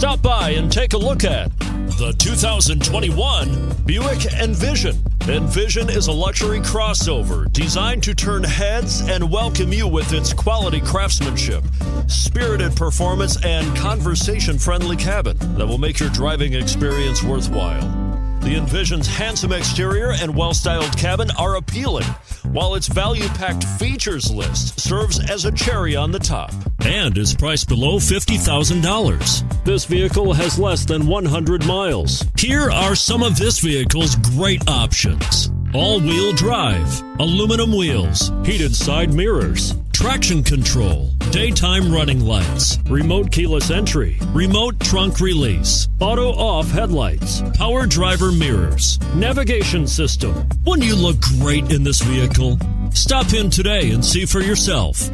Stop by and take a look at the 2021 Buick Envision. Envision is a luxury crossover designed to turn heads and welcome you with its quality craftsmanship, spirited performance, and conversation-friendly cabin that will make your driving experience worthwhile. The Envision's handsome exterior and well-styled cabin are appealing, while its value-packed features list serves as a cherry on the top and is priced below $50,000. This vehicle has less than 100 miles. Here are some of this vehicle's great options: all-wheel drive, aluminum wheels, heated side mirrors, traction control, daytime running lights, remote keyless entry, remote trunk release, auto-off headlights, power driver mirrors, navigation system. Wouldn't you look great in this vehicle? Stop in today and see for yourself.